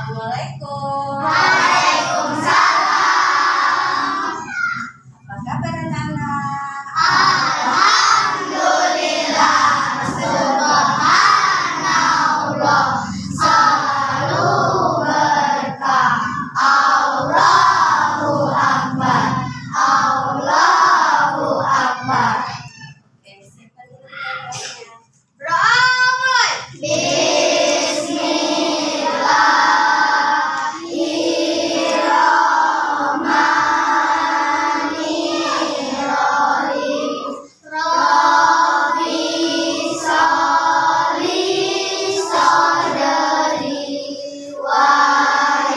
Assalamualaikum. Waalaikumsalam. Apa kabar anak-anak? Alhamdulillah. Subhanallah. Selalu berkah. Allahu Akbar. Allahu Akbar. Siapa dulu bacanya? Ramai. Bismillahirrahmanirrahim. Rabbi sholli sadri wa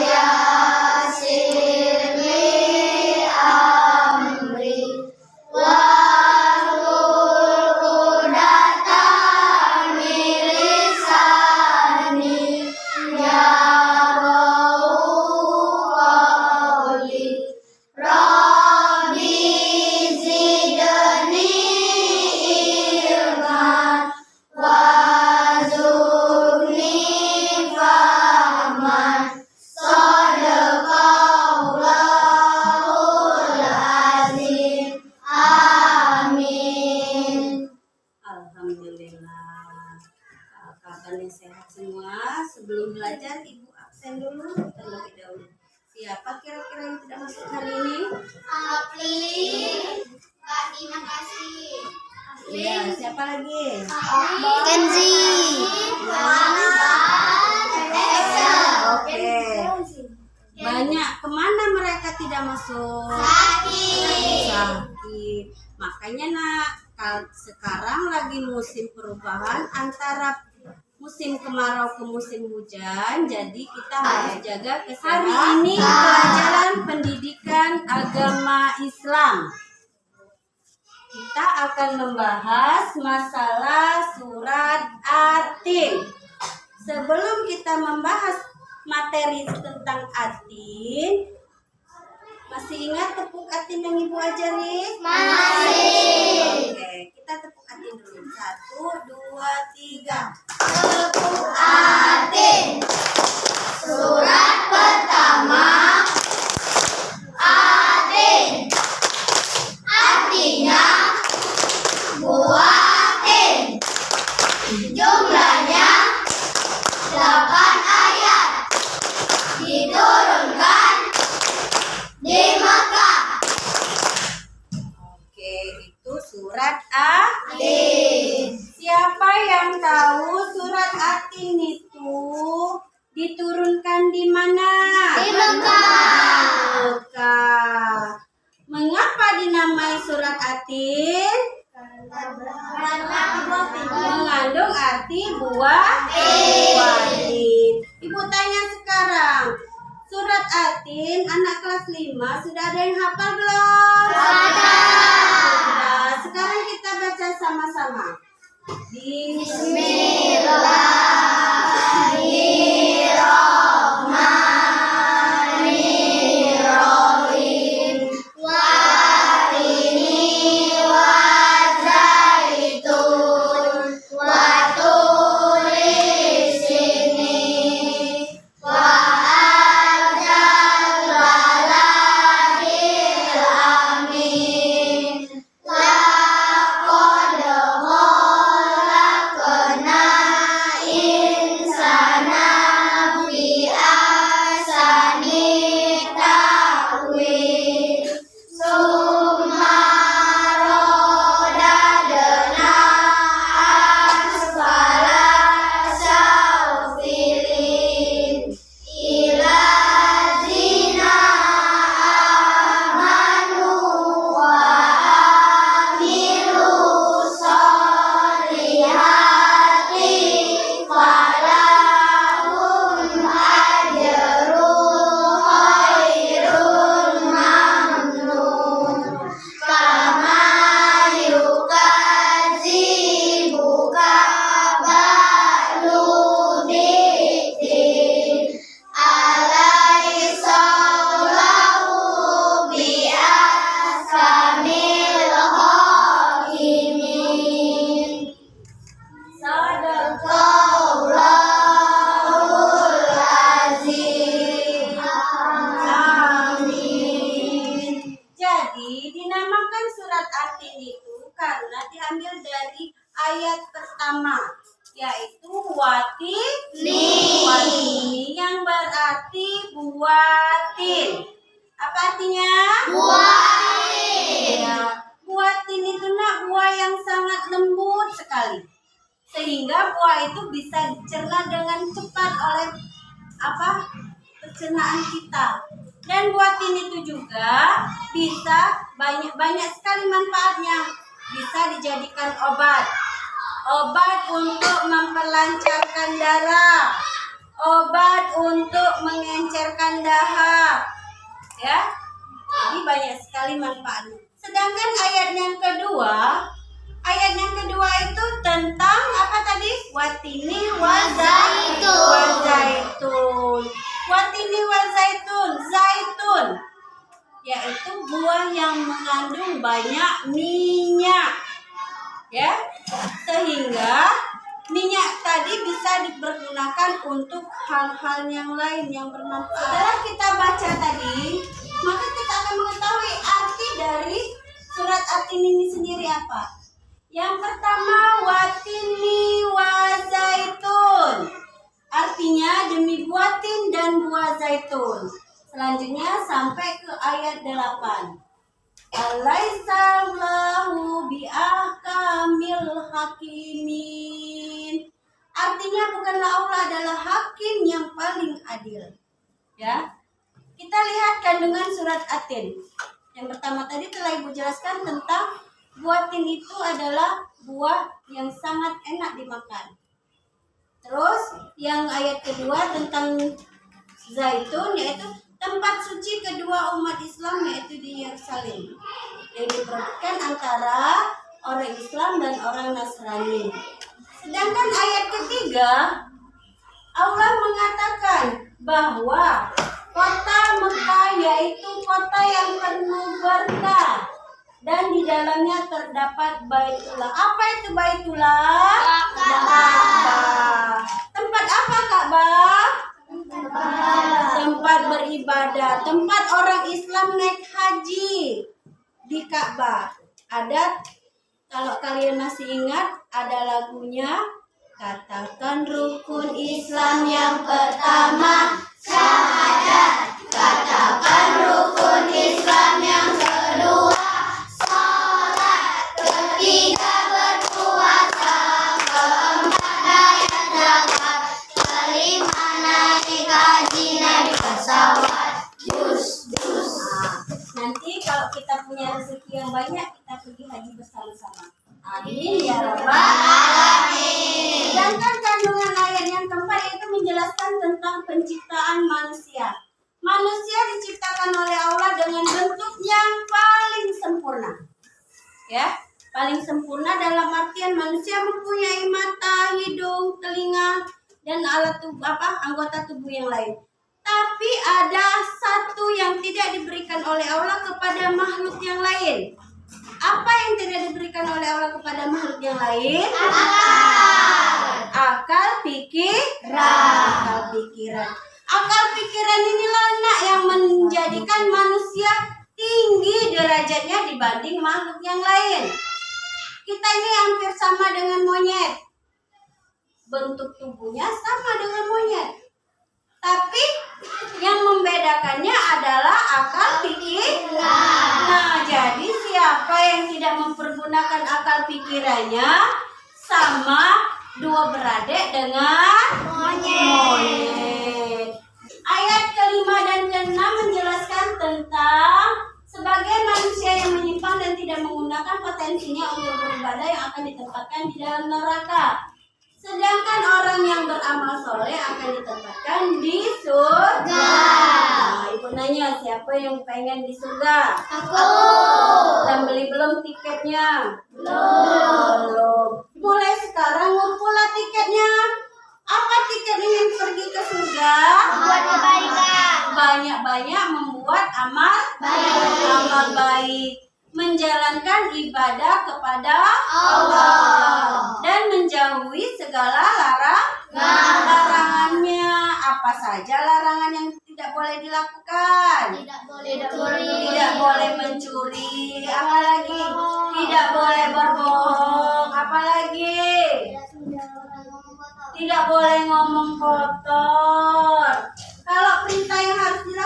yassir li amri wahlul 'uqdatam min lisani yafqahu qawli. Rabbi zidni ilman warzuqni fahman. Shadaqallahul azim. Amin. Alhamdulillah. Kabarnya sehat semua. Sebelum belajar, Ibu absen dulu terlebih dahulu. Siapa kira-kira yang tidak masuk hari ini? Apli. Kak Dina kasih. Ya, siapa lagi? Kenzi. Oke. Banyak. Kemana mereka tidak masuk? Sakit. Makanya sekarang lagi musim perubahan antara musim kemarau ke musim hujan. Jadi kita harus jaga kesehatan. Hari ini pelajaran pendidikan agama Islam. Kita akan membahas masalah surat At-Tin. Sebelum kita membahas materi tentang At-Tin, masih ingat tepuk At-Tin yang Ibu ajari? Masih. Oke, kita tepuk At-Tin dulu. 1, 2, 3. Tepuk At-Tin. Surat pertama. At-Tin. Artinya buah tin. Jumlahnya 8 ayat. Diturunkan di Mekah. Oke, itu surat At-Tin. Tin. Siapa yang tahu surat At-Tin itu diturunkan di mana? Di Mekah. Mekah. Mengapa dinamai surat At-Tin? Mengandung arti buah tin. Ibu tanya sekarang, surat At-Tin anak kelas 5 sudah ada yang hafal belum? Sudah. Sekarang kita baca sama-sama. Bismillahirrahmanirrahim. Watini wazaitun waturi sini wa hadzal baladil amin. Laqad khalaqna buatin. Apa artinya? Buatin. Ya, buatin itu nak buah yang sangat lembut sekali. Sehingga buah itu bisa dicerna dengan cepat oleh pencernaan kita. Dan buatin itu juga bisa banyak sekali manfaatnya. Bisa dijadikan obat. Obat untuk memperlancarkan darah. Obat untuk mengencerkan dahak. Ya. Jadi banyak sekali manfaatnya. Sedangkan ayat yang kedua itu tentang apa tadi? Watini wazaitun. Watini wazaitun, zaitun, yaitu buah yang mengandung banyak minyak. Ya. Sehingga minyak tadi bisa dipergunakan untuk hal-hal yang lain yang bermanfaat. Setelah kita baca tadi, maka kita akan mengetahui arti dari surat Atin ini sendiri apa. Yang pertama, watini wazaitun. Artinya demi buatin dan buah zaitun. Selanjutnya sampai ke ayat 8. Alaihissallahu biahkamil hakimin. Artinya bukanlah Allah adalah hakim yang paling adil. Ya. Kita lihat kandungan surat Atin. Yang pertama tadi telah Ibu jelaskan tentang buatin itu adalah buah yang sangat enak dimakan. Terus yang ayat kedua tentang zaitun, yaitu tempat suci kedua umat Islam, yaitu di Yerusalem, yang diperebutkan antara orang Islam dan orang Nasrani. Sedangkan ayat ketiga, Allah mengatakan bahwa kota Mekah yaitu kota yang penuh berkah dan di dalamnya terdapat Baitullah. Apa itu Baitullah? Ka'bah. Tempat apa Ka'bah? Tempat beribadah, tempat orang Islam naik haji di Ka'bah. Ada, kalau kalian masih ingat, ada lagunya, katakan rukun Islam yang pertama syahadat, katakan rukun Islam yang kedua sholat, ketiga berpuasa, keempat bayar zakat, kelima naik haji naik pesawat, jus. Nanti kalau kita punya rezeki yang banyak, kita pergi haji bersama-sama. Amin ya rabbal alamin. Sedangkan kandungan ayat yang keempat itu menjelaskan tentang penciptaan manusia. Manusia diciptakan oleh Allah dengan bentuk yang paling sempurna. Ya, paling sempurna dalam artian manusia mempunyai mata, hidung, telinga, dan anggota tubuh yang lain. Tapi ada satu yang tidak diberikan oleh Allah kepada makhluk yang lain. Apa yang tidak diberikan oleh Allah kepada makhluk yang lain? Akal pikiran. Akal pikiran inilah yang menjadikan manusia tinggi derajatnya dibanding makhluk yang lain. Kita ini hampir sama dengan monyet. Bentuk tubuhnya sama dengan monyet. Tapi yang membedakannya adalah akal pikiran. Nah, jadi siapa yang tidak mempergunakan akal pikirannya sama dua beradik dengan monyet. Ayat kelima dan keenam menjelaskan tentang sebagai manusia yang menyimpang dan tidak menggunakan potensinya untuk beribadah yang akan ditempatkan di dalam neraka. Sedangkan orang yang beramal soleh akan ditempatkan di surga. Nah, Ibu nanya, siapa yang pengen di surga? Aku. Dan beli belum tiketnya? Belum. Mulai sekarang ngumpullah tiketnya. Apa tiketnya yang pergi ke surga? Buat kebaikan. Banyak-banyak membuat amal baik. Menjalankan ibadah kepada Allah dan menjauhi segala larangannya. Apa saja larangan yang tidak boleh dilakukan? Tidak boleh mencuri. Tidak boleh mencuri. Apalagi tidak boleh berbohong. Apalagi tidak boleh ngomong kotor. Kalau perintah yang harus dilakukan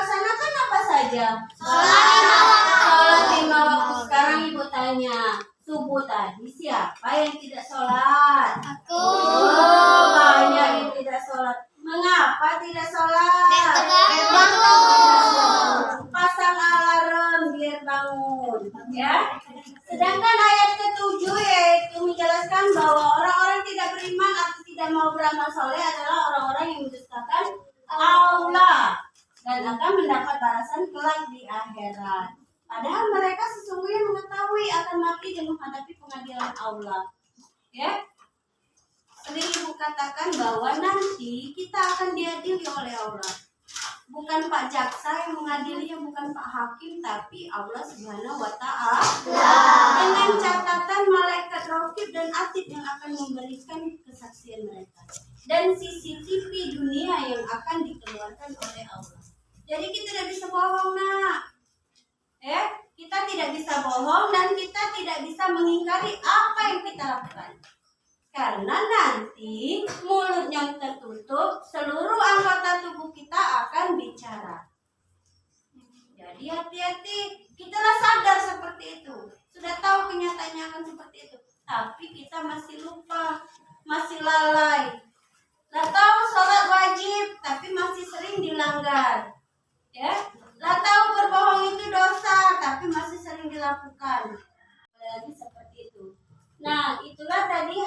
aja? Sholat 5 waktu. Sekarang ibu tanya, subuh tadi siapa yang tidak sholat? Aku. Oh, banyak yang tidak sholat. Mengapa tidak sholat? Pasang alarm biar bangun, ya. Sedangkan ayat ke-7 yaitu menjelaskan bahwa orang-orang tidak beriman atau tidak mau beramal soleh adalah orang-orang yang mendustakan Allah dan akan mendapat balasan kelak di akhirat. Padahal mereka sesungguhnya mengetahui akan mati dan menghadapi pengadilan Allah. Ya. Sering ibu katakan bahwa nanti kita akan diadili oleh Allah. Bukan Pak Jaksa yang mengadilinya, bukan Pak Hakim, tapi Allah Subhanahu wa Ta'ala. Dengan catatan malaikat Raqib dan Atid yang akan memberikan kesaksian mereka. Dan CCTV dunia yang akan dikeluarkan oleh Allah. Jadi kita tidak bisa bohong, nak. Kita tidak bisa bohong dan kita tidak bisa mengingkari apa yang kita lakukan. Karena nanti mulutnya tertutup, seluruh anggota tubuh kita akan bicara. Jadi hati-hati, kitalah sadar seperti itu. Sudah tahu kenyataannya akan seperti itu. Tapi kita masih lupa, masih lalai. Lah tahu sholat wajib, tapi masih sering dilanggar. Ya, lah tahu berbohong itu dosa, tapi masih sering dilakukan. Apalagi seperti itu. Nah, itulah tadi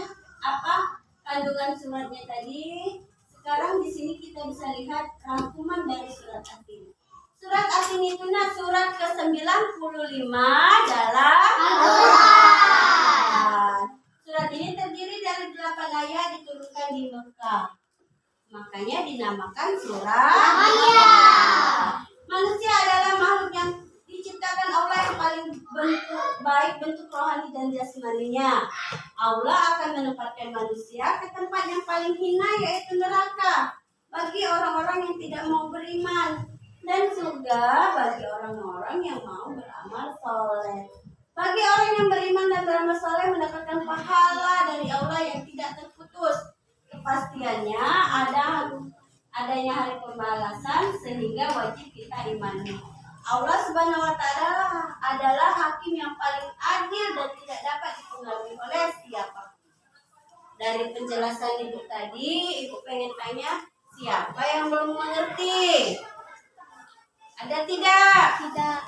kandungan suratnya tadi. Sekarang di sini kita bisa lihat rangkuman dari surat Atin. Surat Atin itu surat ke-95 dalam Al-Quran. Surat ini terdiri dari 8 ayat diturunkan di Mekah. Makanya dinamakan surat Maryam. Manusia adalah makhluk yang diciptakan Allah yang paling bentuk rohani dan jasmaninya. Allah akan menempatkan manusia ke tempat yang paling hina, yaitu neraka bagi orang-orang yang tidak mau beriman, dan surga bagi orang-orang yang mau beramal soleh. Bagi orang yang beriman dan beramal soleh mendapatkan pahala dari Allah yang tidak terputus. Kepastiannya adanya hari pembalasan, sehingga wajib kita imani. Allah Subhanahu wa Ta'ala adalah hakim yang paling adil dan tidak dapat dipengaruhi oleh siapa. Dari penjelasan ibu tadi, ibu pengen tanya, siapa yang belum mengerti? Ada tidak? Tidak.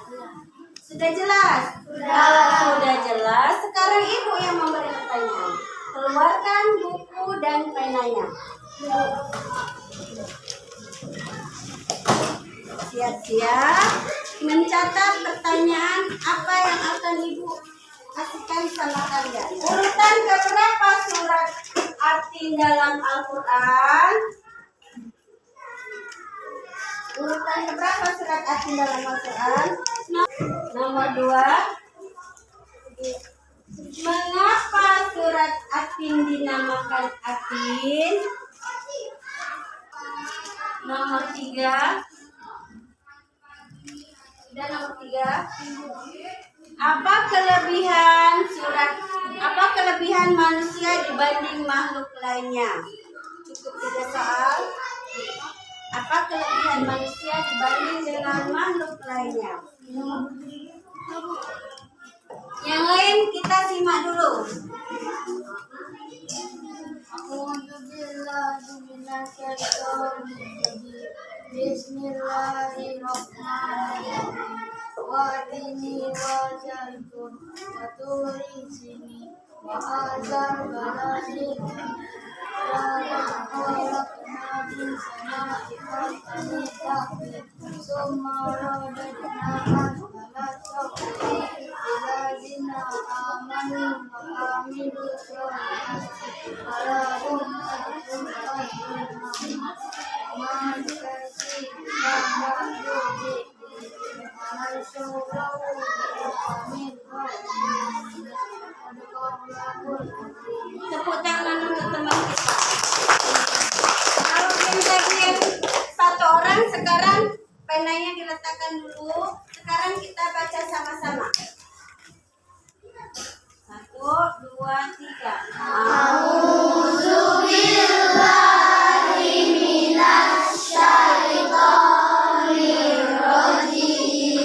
Sudah jelas? Sudah jelas. Sekarang ibu yang memberi pertanyaan. Keluarkan buku dan penanya. Siap-siap mencatat pertanyaan apa yang akan ibu kasihkan sama kalian. Urutan keberapa surat Atin dalam Al-Quran? Urutan keberapa surat Atin dalam Al-Quran? Nomor 2. Mengapa surat Atin dinamakan Atin? Nomor 3. Dan nomor 3, apa kelebihan manusia dibanding makhluk lainnya? Cukup 3 soal. Apa kelebihan manusia dibanding dengan makhluk lainnya? Yang lain kita simak dulu. Bismillahirrahmanirrahim. Wa dini wa zaitun wa turi sini wa azar baladi wa khalaqna insana iqtani taqi summa radadna asfala safli ilazina amanu wa amilu sholihati alahum ajrun Tepuk tangan untuk teman kita. Kalau yang tadi yang 1 orang, sekarang penanya diletakkan dulu. Sekarang kita baca sama-sama. 1, 2, 3. A'udzubillahi minasyaitonirrajim.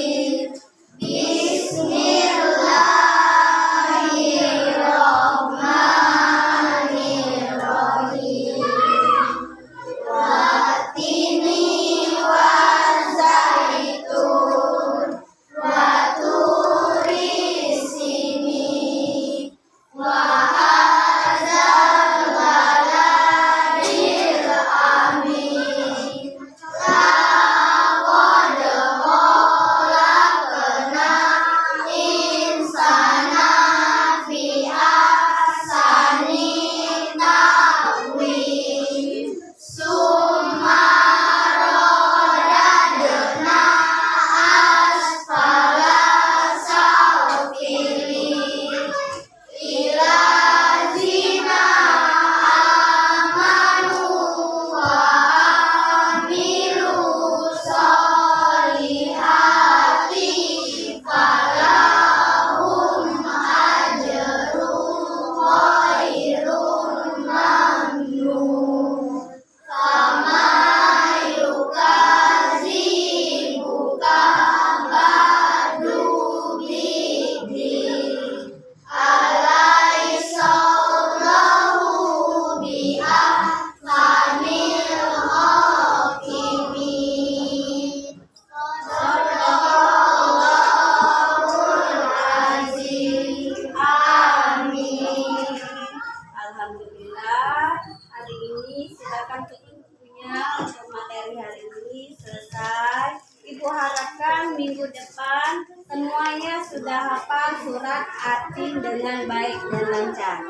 hari selesai. Ibu harapkan minggu depan semuanya sudah hafal surat Atin dengan baik dan lancar.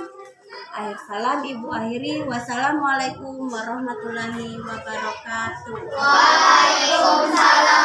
Akhir salam Ibu akhiri. Wassalamualaikum warahmatullahi wabarakatuh. Waalaikumsalam.